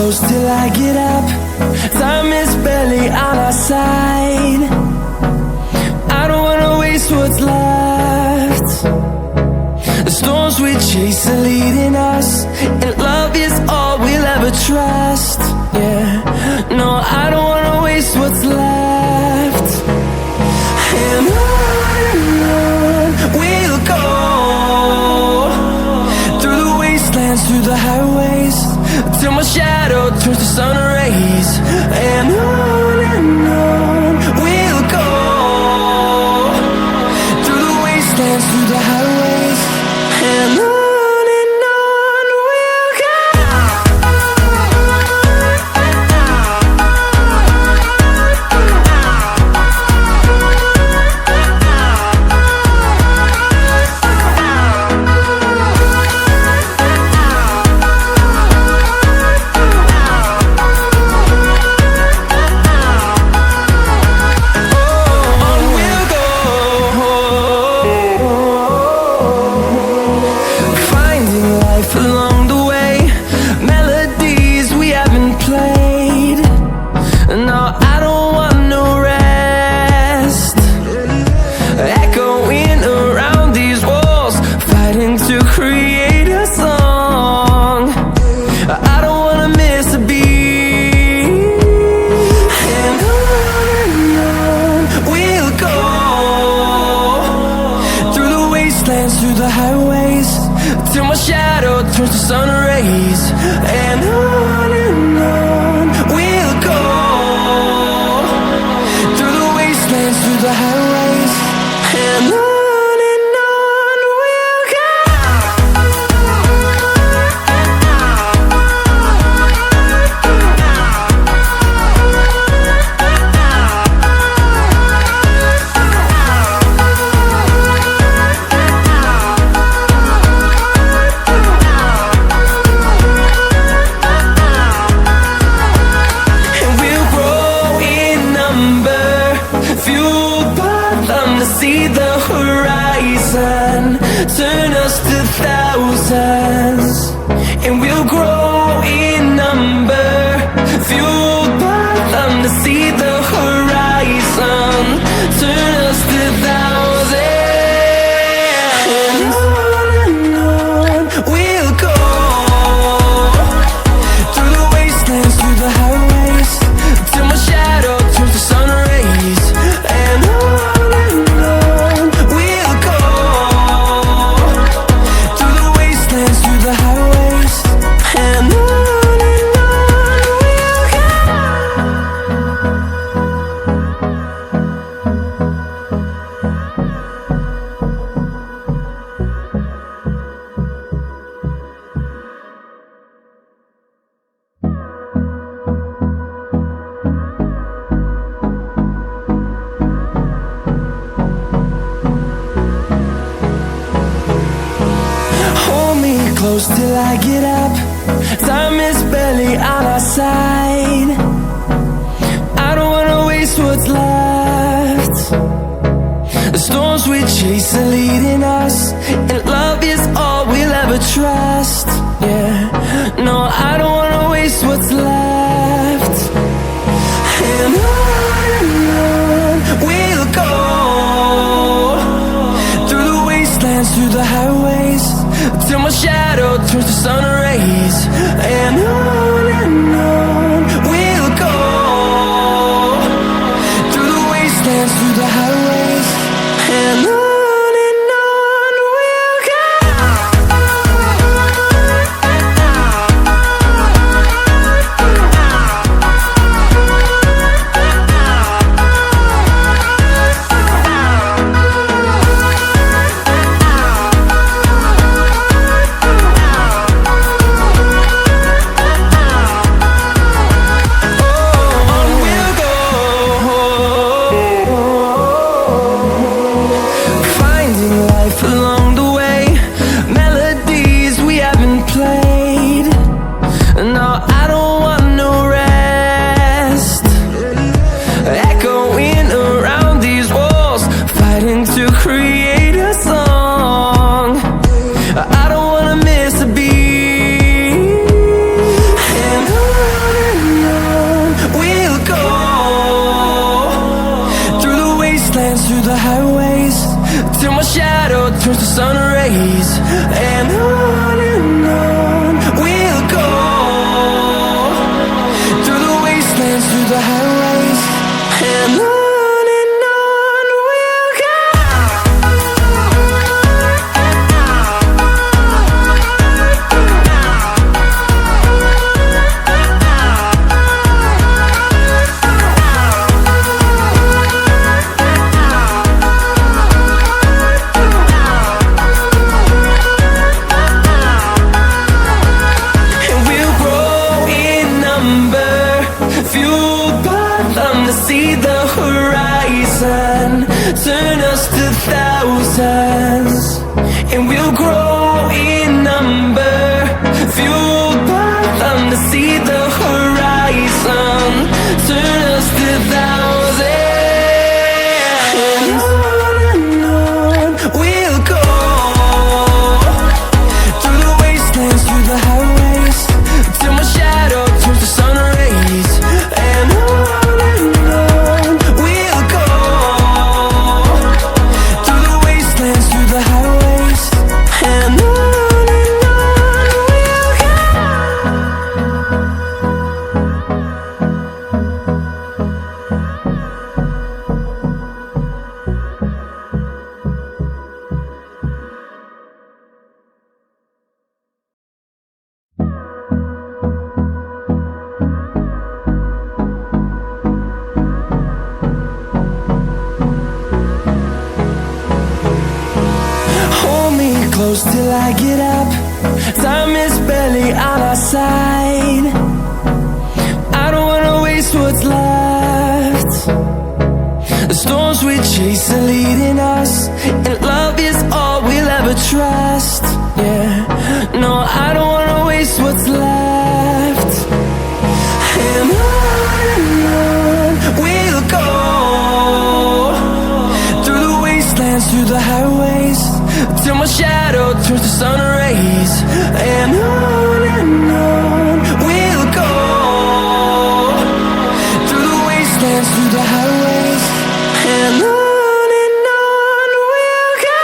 close till I get up. Time is barely on our side. I don't wanna waste what's left. The storms we chase are leading us, and love is all we'll ever trust. Yeah, no, I don't wanna waste what's left. And on we'll go, through the wastelands, through the highways, till my shadow turns to sun rays. And on we'll go, through the wastelands, through the highways, and on. Through the highways, till my shadow turns to sun rays. And on we'll go, through the wastelands, through the highways, and on. See the horizon turn us to thousands, and we'll grow in number, fueled by them. To see the horizon turn us to thousands, and on we'll go, through the wastelands, through the highways, till my shadow turns to sun rays. And on close till I get up. Time is barely on our side. I don't wanna waste what's left. The storms we chase are leading us, and love is all we'll ever trust. Yeah, no, I don't wanna waste what's left. And on we'll go, through the wastelands, through the highways, till my shadow turns to sun rays. And on we'll go, through the wastelands, through the highways, and on. the highways, till my shadow turns to sun rays. And on we'll go, through the wastelands, through the highways. And on we'll go. Turn us to thousands, and we'll grow in number, fueled by them to see the horizon. Turn us to thousands, and on we'll go, through the wastelands, through the highways, till my shadow turns to sun rays. And on we'll go, through the highways, and on we'll go. Close till I get up, time is barely on our side. I don't wanna waste what's left. The storms we chase are leading us, and love is all we'll ever trust. Yeah, no, I don't wanna waste what's left. And on we'll go, through the wastelands, through the highways, till my shadow turns to sun rays. And on we'll go, through the wastelands, through the highways. And on we'll go.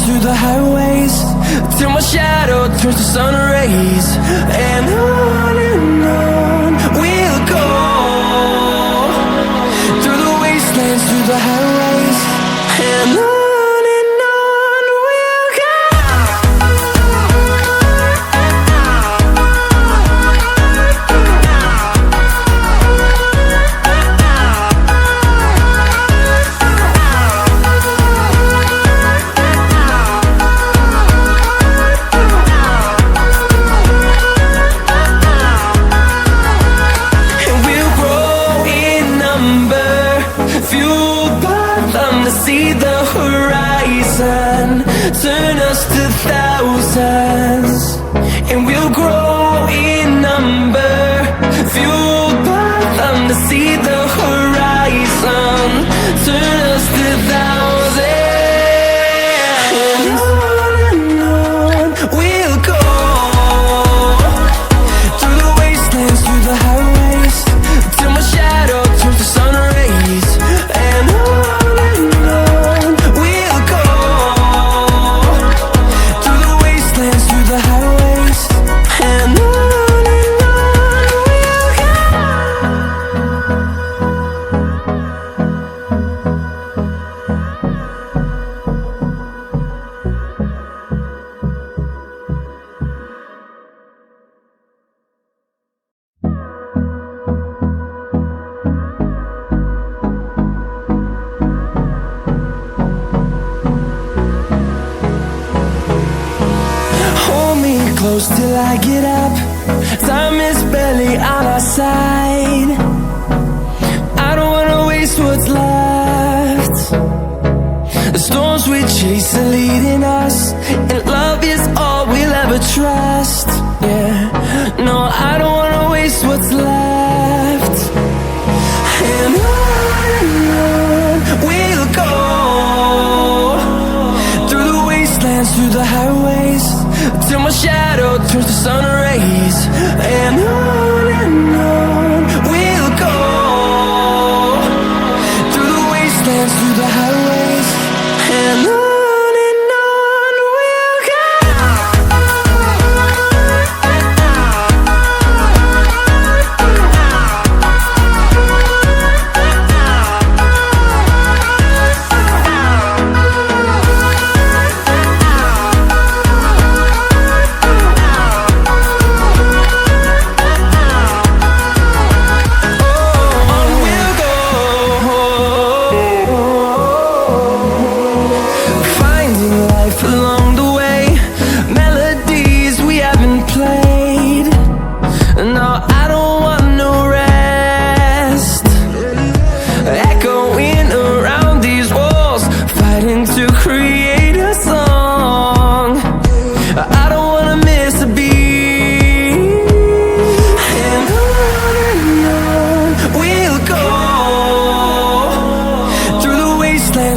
Through the highways, till my shadow turns to sun rays. And on we'll go, through the wastelands, through the highways. And on we'll go. See the horizon, turn us to thousands, and we'll grow in number, fueled by them to see the horizon. Turn us to thousands, and on we'll go, through the wastelands, through the highways, till my shadow turns to sun rays. And on we'll go, through the wastelands, through the highways. close till I get up. Time is barely on our side. I don't wanna waste what's left. The storms we chase are leading us, and love is all we'll ever trust. Yeah, no, I don't wanna waste what's left. And on we'll go, through the wastelands, through the highways, till my shadow turns to sun rays. And on we'll go, through the wastelands, through the highways, and on we'll go.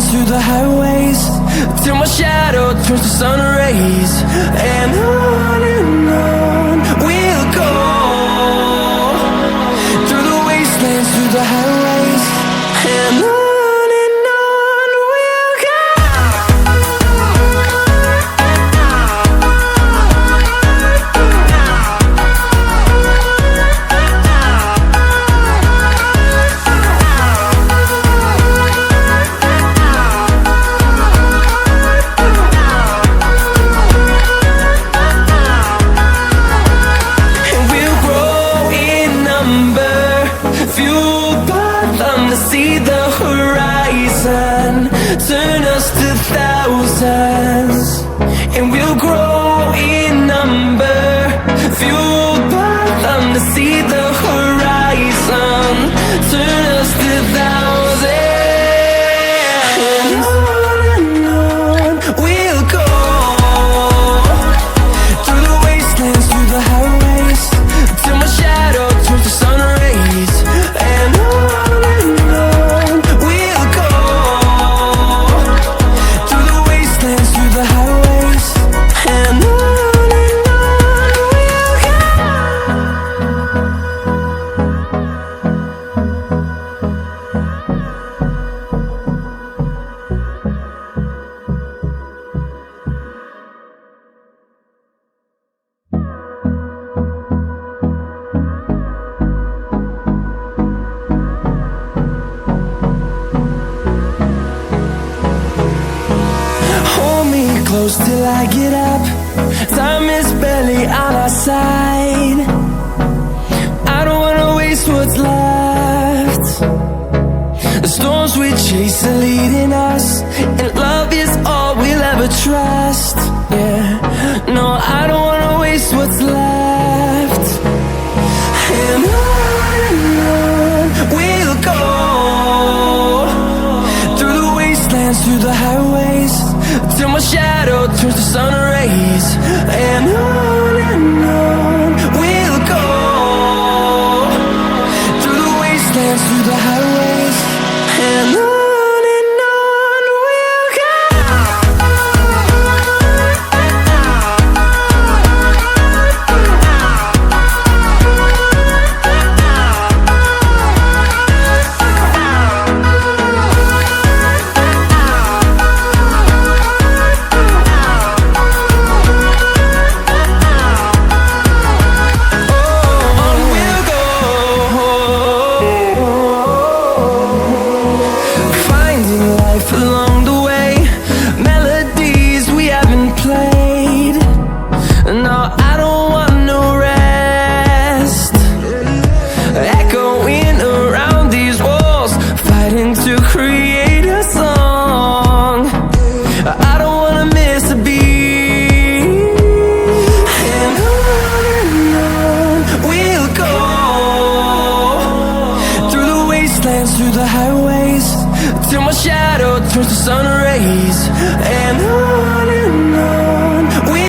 Through the highways, till my shadow turns to sun rays. And on we'll go, through the wastelands, through the highways, and on we'll go. See the horizon, turn us to thousands, and we'll grow in number, fueled by them. To see the horizon, turn us to thousands, and on we'll go, through the wastelands, through the highways, till my shadow turns to sun rays. And close till I get up. Time is barely on our side. I don't wanna waste what's left. The storms we chase are leading us, and love is all we'll ever trust. Yeah, no, I don't wanna waste what's left. And on we'll go, through the wastelands, through the highways, till my shadow turns to sun rays. And on we'll go, through the wastelands, through the highways, and on. till my shadow turns to sun rays. And